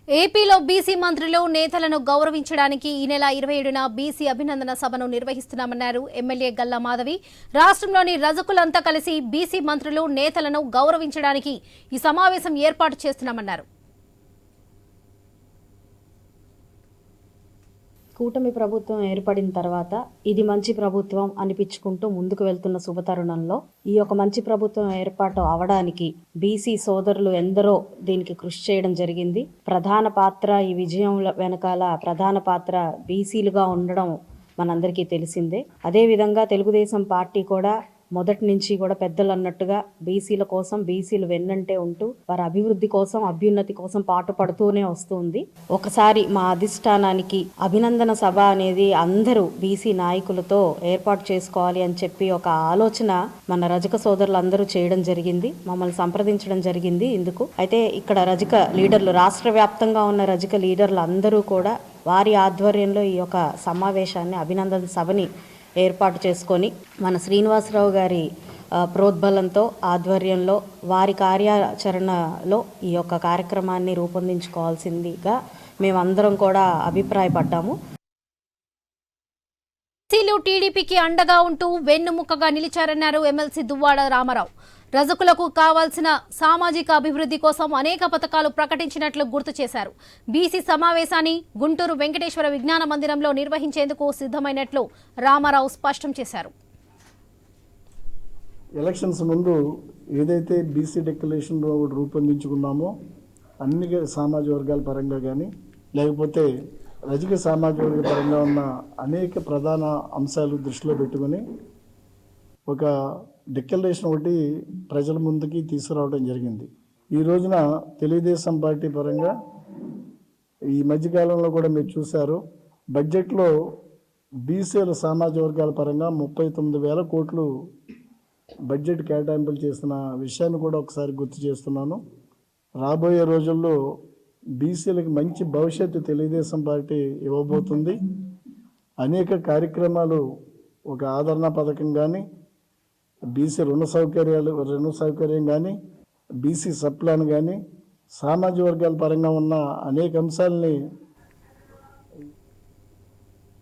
ఏపీలో బీసీ మంత్రులు నేతలను గౌరవించడానికి ఈ నెల 27న బీసీ అభినందన సభను నిర్వహిస్తున్నామన్నారు ఎమ్మెల్యే గల్లా మాధవి. రాష్ట్రంలోని రజకులంతా కలిసి బీసీ మంత్రులు నేతలను గౌరవించడానికి ఈ సమావేశం ఏర్పాటు చేస్తున్నామన్నారు. కూటమి ప్రభుత్వం ఏర్పడిన తర్వాత ఇది మంచి ప్రభుత్వం అనిపించుకుంటూ ముందుకు వెళ్తున్న శుభతరుణంలో ఈ యొక్క మంచి ప్రభుత్వం ఏర్పాటు అవడానికి బీసీ సోదరులు ఎందరో దీనికి కృషి చేయడం జరిగింది. ప్రధాన పాత్ర ఈ విజయం వెనకాల ప్రధాన పాత్ర బీసీలుగా ఉండడం మనందరికీ తెలిసిందే. అదేవిధంగా తెలుగుదేశం పార్టీ కూడా మొదటి నుంచి కూడా పెద్దలు అన్నట్టుగా బీసీల కోసం, బీసీలు వెన్నంటే ఉంటూ వారి అభివృద్ధి కోసం, అభ్యున్నతి కోసం పాటుపడుతూనే వస్తుంది. ఒకసారి మా అధిష్టానానికి అభినందన సభ అనేది అందరూ బీసీ నాయకులతో ఏర్పాటు చేసుకోవాలి అని చెప్పి ఒక ఆలోచన మన రజక సోదరులందరూ చేయడం జరిగింది. మమ్మల్ని సంప్రదించడం జరిగింది. ఇందుకు అయితే ఇక్కడ రజక లీడర్లు, రాష్ట్ర వ్యాప్తంగా ఉన్న రజక లీడర్లు అందరూ కూడా వారి ఆధ్వర్యంలో ఈ యొక్క సమావేశాన్ని, అభినందన సభని ఏర్పాటు చేసుకొని మన శ్రీనివాసరావు గారి ప్రోద్బలంతో ఆధ్వర్యంలో వారి కార్యాచరణలో ఈ యొక్క కార్యక్రమాన్ని రూపొందించుకోవాల్సిందిగా మేమందరం కూడా అభిప్రాయపడ్డాము. టీడీపీకి అండగా ఉంటూ వెన్నుముక్కగా నిలిచారన్నారు ఎమ్మెల్సీ దువ్వాడ రామారావు. రజకులకు కావాల్సిన సామాజిక అభివృద్ధి కోసం అనేక పథకాలు ప్రకటించినట్లు గుర్తు చేశారు. బీసీ సమావేశాన్ని గుంటూరు వెంకటేశ్వర విజ్ఞాన మందిరంలో నిర్వహించేందుకు సిద్ధమైనట్లు రామారావు స్పష్టం చేశారు. ఎలక్షన్స్ ముందు ఏదైతే బీసీ డిక్లరేషన్ రూపొందించుకున్నామో అన్ని సామాజిక వర్గాల పరంగా కానీ లేకపోతే రజక సామాజిక వర్గ పరంగా ఉన్న అనేక ప్రధాన అంశాలు దృష్టిలో పెట్టుకొని ఒక డిక్లరేషన్ ఒకటి ప్రజల ముందుకి తీసుకురావడం జరిగింది. ఈ రోజున తెలుగుదేశం పార్టీ పరంగా ఈ మధ్యకాలంలో కూడా మీరు చూశారు, బడ్జెట్లో బీసీల సామాజిక వర్గాల పరంగా 39,000 కోట్లు బడ్జెట్ కేటాయింపులు చేసిన విషయాన్ని కూడా ఒకసారి గుర్తు చేస్తున్నాను. రాబోయే రోజుల్లో బీసీలకు మంచి భవిష్యత్తు తెలుగుదేశం పార్టీ ఇవ్వబోతుంది. అనేక కార్యక్రమాలు, ఒక ఆదరణ పథకం కానీ, బీసీ రుణ సౌకర్యం కానీ, బీసీ సప్లాన్ కానీ, సామాజిక వర్గాల పరంగా ఉన్న అనేక అంశాలని